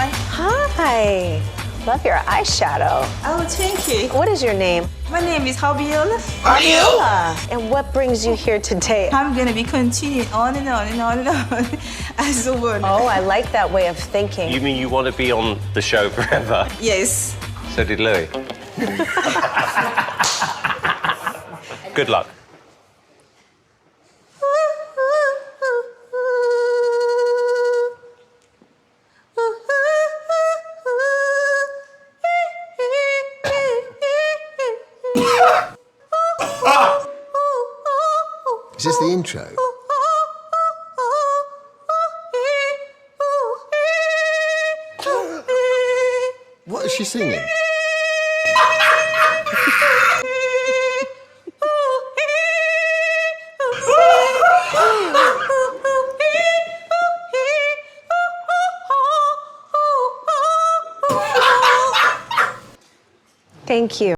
Hi. Hi. Love your eyeshadow. Oh, thank you. What is your name? My name is Fabiola. And what brings you here today? I'm gonna be continuing on and on and on and on as a woman. Oh, I like that way of thinking. You mean you want to be on the show forever? Yes. So did Louis. Good luck. Is this the intro? What is she singing? Thank you.